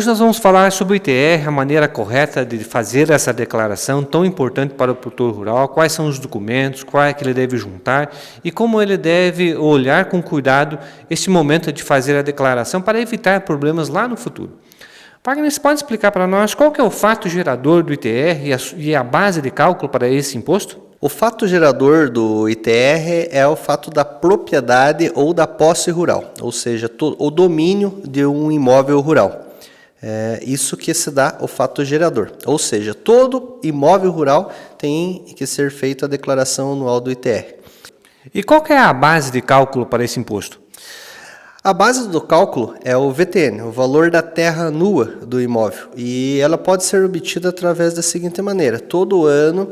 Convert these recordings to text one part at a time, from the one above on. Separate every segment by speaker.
Speaker 1: Hoje nós vamos falar sobre o ITR, a maneira correta de fazer essa declaração tão importante para o produtor rural, quais são os documentos, qual é que ele deve juntar e como ele deve olhar com cuidado este momento de fazer a declaração para evitar problemas lá no futuro. Wagner, você pode explicar para nós qual que é o fato gerador do ITR e a base de cálculo para esse imposto?
Speaker 2: O fato gerador do ITR é o fato da propriedade ou da posse rural, ou seja, o domínio de um imóvel rural. É isso que se dá o fato gerador, ou seja, todo imóvel rural tem que ser feita a declaração anual do ITR.
Speaker 1: E qual que é a base de cálculo para esse imposto?
Speaker 2: A base do cálculo é o VTN, o valor da terra nua do imóvel, e ela pode ser obtida através da seguinte maneira: todo ano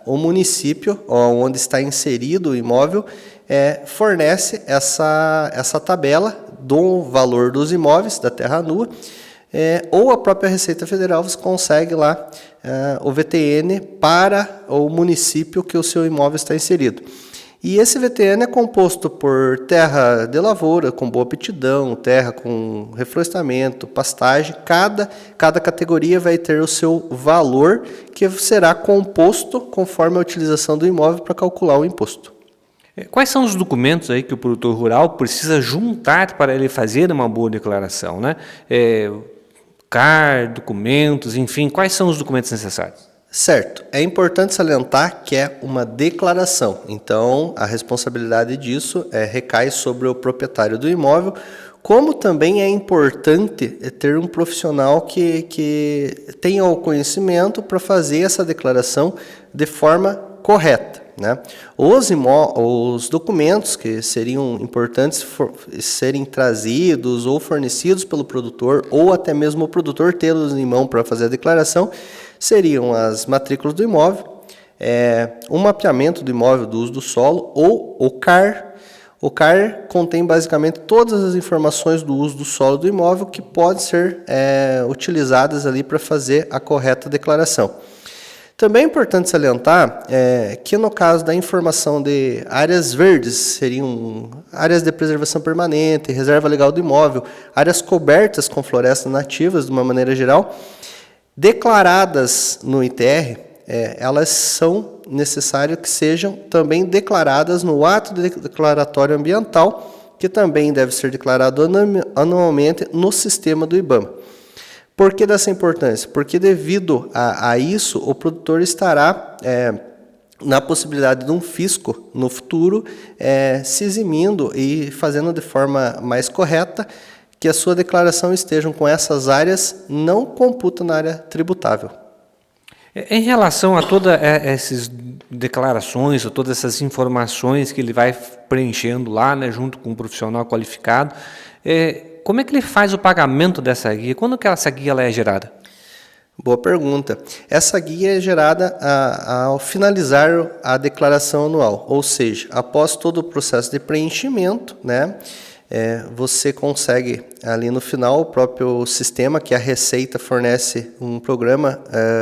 Speaker 2: o município onde está inserido o imóvel fornece essa tabela do valor dos imóveis, da terra nua, ou a própria Receita Federal você consegue lá o VTN para o município que o seu imóvel está inserido. E esse VTN é composto por terra de lavoura com boa aptidão, terra com reflorestamento, pastagem. Cada categoria vai ter o seu valor, que será composto conforme a utilização do imóvel para calcular o imposto.
Speaker 1: Quais são os documentos aí que o produtor rural precisa juntar para ele fazer uma boa declaração, né? CAR, documentos, enfim, quais são os documentos necessários?
Speaker 2: Certo, é importante salientar que é uma declaração, então a responsabilidade disso recai sobre o proprietário do imóvel, como também é importante ter um profissional que tenha o conhecimento para fazer essa declaração de forma correta, né? Os documentos que seriam importantes serem trazidos ou fornecidos pelo produtor, ou até mesmo o produtor tê-los em mão para fazer a declaração, seriam as matrículas do imóvel, um mapeamento do imóvel do uso do solo ou o CAR. O CAR contém basicamente todas as informações do uso do solo do imóvel que podem ser utilizadas ali para fazer a correta declaração. Também é importante salientar que no caso da informação de áreas verdes, seriam áreas de preservação permanente, reserva legal do imóvel, áreas cobertas com florestas nativas de uma maneira geral, declaradas no ITR, elas são necessárias que sejam também declaradas no ato declaratório ambiental, que também deve ser declarado anualmente no sistema do IBAMA. Por que dessa importância? Porque devido a isso, o produtor estará na possibilidade de um fisco no futuro se eximindo e fazendo de forma mais correta que a sua declaração estejam com essas áreas, não computa na área tributável.
Speaker 1: Em relação a todas essas declarações, a todas essas informações que ele vai preenchendo lá, né, junto com um profissional qualificado, como é que ele faz o pagamento dessa guia? Quando que essa guia ela é gerada?
Speaker 2: Boa pergunta. Essa guia é gerada ao finalizar a declaração anual, ou seja, após todo o processo de preenchimento, né, você consegue ali no final o próprio sistema, que a Receita fornece um programa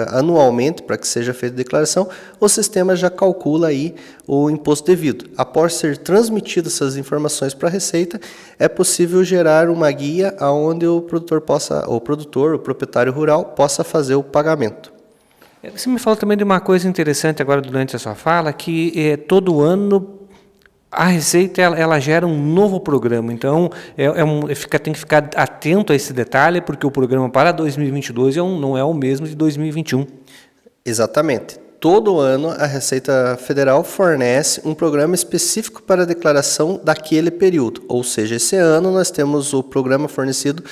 Speaker 2: anualmente para que seja feita a declaração, o sistema já calcula aí o imposto devido. Após ser transmitidas essas informações para a Receita, é possível gerar uma guia onde o proprietário rural possa fazer o pagamento.
Speaker 1: Você me falou também de uma coisa interessante agora durante a sua fala, que todo ano a Receita ela gera um novo programa, então tem que ficar atento a esse detalhe, porque o programa para 2022 não é o mesmo de 2021.
Speaker 2: Exatamente. Todo ano a Receita Federal fornece um programa específico para a declaração daquele período, ou seja, esse ano nós temos o programa fornecido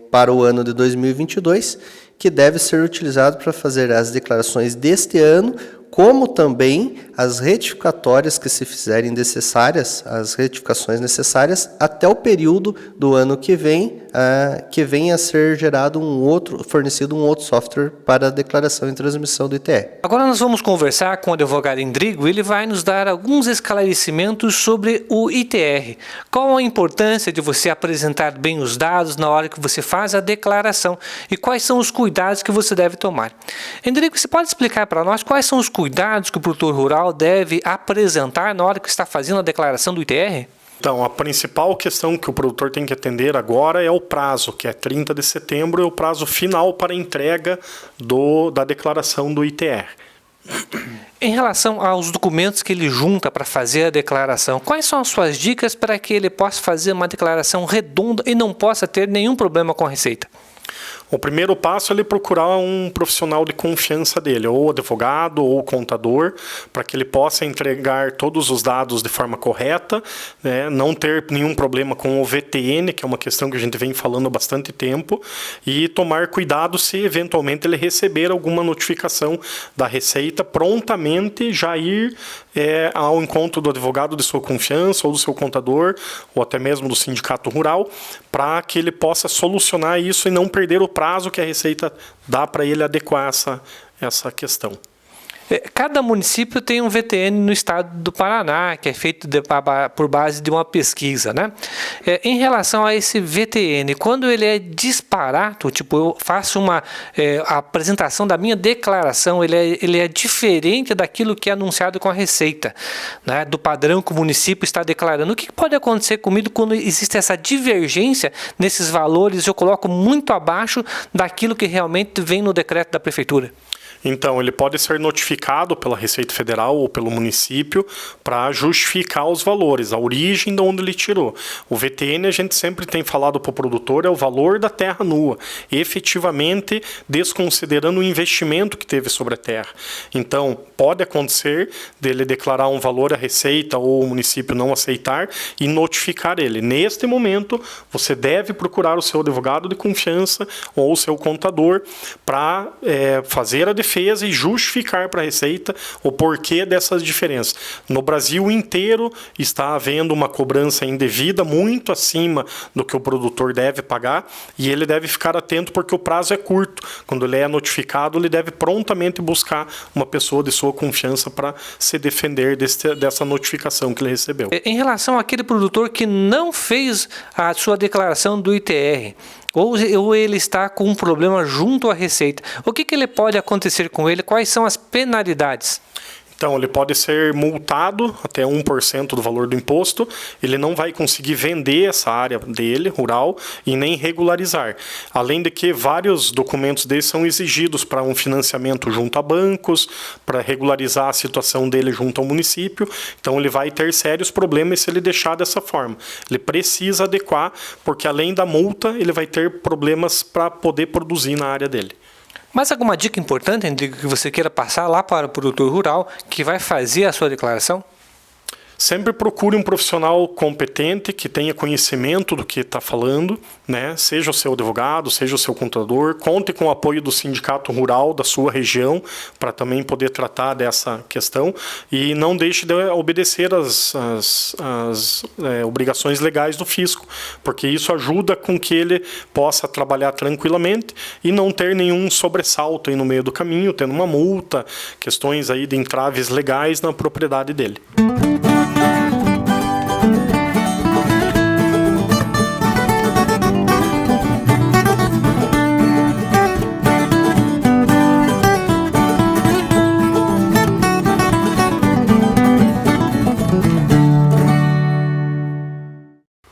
Speaker 2: para o ano de 2022, que deve ser utilizado para fazer as declarações deste ano, como também as retificatórias que se fizerem necessárias, as retificações necessárias até o período do ano que venha a ser gerado fornecido um outro software para a declaração e transmissão do ITR.
Speaker 1: Agora nós vamos conversar com o advogado Endrigo, ele vai nos dar alguns esclarecimentos sobre o ITR. Qual a importância de você apresentar bem os dados na hora que você faz a declaração e quais são os cuidados que você deve tomar. Endrigo, você pode explicar para nós quais são os cuidados que o produtor rural deve apresentar na hora que está fazendo a declaração do ITR?
Speaker 3: Então, a principal questão que o produtor tem que atender agora é o prazo, que é 30 de setembro, é o prazo final para entrega da declaração do ITR.
Speaker 1: Em relação aos documentos que ele junta para fazer a declaração, quais são as suas dicas para que ele possa fazer uma declaração redonda e não possa ter nenhum problema com a Receita?
Speaker 3: O primeiro passo é ele procurar um profissional de confiança dele, ou advogado ou contador, para que ele possa entregar todos os dados de forma correta, né? Não ter nenhum problema com o VTN, que é uma questão que a gente vem falando há bastante tempo, e tomar cuidado se eventualmente ele receber alguma notificação da Receita, prontamente já ir ao encontro do advogado de sua confiança, ou do seu contador, ou até mesmo do sindicato rural, para que ele possa solucionar isso e não perder o prazo que a Receita dá para ele adequar essa questão.
Speaker 1: Cada município tem um VTN no estado do Paraná, que é feito por base de uma pesquisa, né? Em relação a esse VTN, quando ele é disparado, tipo, eu faço a apresentação da minha declaração, ele é diferente daquilo que é anunciado com a Receita, né? Do padrão que o município está declarando. O que pode acontecer comigo quando existe essa divergência nesses valores? Eu coloco muito abaixo daquilo que realmente vem no decreto da prefeitura.
Speaker 3: Então, ele pode ser notificado pela Receita Federal ou pelo município para justificar os valores, a origem de onde ele tirou. O VTN, a gente sempre tem falado para o produtor, é o valor da terra nua, efetivamente desconsiderando o investimento que teve sobre a terra. Então, pode acontecer dele declarar um valor à Receita ou o município não aceitar e notificar ele. Neste momento, você deve procurar o seu advogado de confiança ou o seu contador para fazer a defesa e justificar para a Receita o porquê dessas diferenças. No Brasil inteiro está havendo uma cobrança indevida muito acima do que o produtor deve pagar e ele deve ficar atento porque o prazo é curto. Quando ele é notificado, ele deve prontamente buscar uma pessoa de sua confiança para se defender dessa notificação que ele recebeu.
Speaker 1: Em relação àquele produtor que não fez a sua declaração do ITR, ou ele está com um problema junto à Receita, o que ele pode acontecer com ele? Quais são as penalidades?
Speaker 3: Então, ele pode ser multado até 1% do valor do imposto, ele não vai conseguir vender essa área dele, rural, e nem regularizar. Além de que vários documentos desses são exigidos para um financiamento junto a bancos, para regularizar a situação dele junto ao município, então ele vai ter sérios problemas se ele deixar dessa forma. Ele precisa adequar, porque além da multa, ele vai ter problemas para poder produzir na área dele.
Speaker 1: Mais alguma dica importante que você queira passar lá para o produtor rural que vai fazer a sua declaração?
Speaker 3: Sempre procure um profissional competente que tenha conhecimento do que está falando, né? Seja o seu advogado, seja o seu contador. Conte com o apoio do sindicato rural da sua região para também poder tratar dessa questão e não deixe de obedecer as obrigações legais do fisco, porque isso ajuda com que ele possa trabalhar tranquilamente e não ter nenhum sobressalto aí no meio do caminho, tendo uma multa, questões aí de entraves legais na propriedade dele.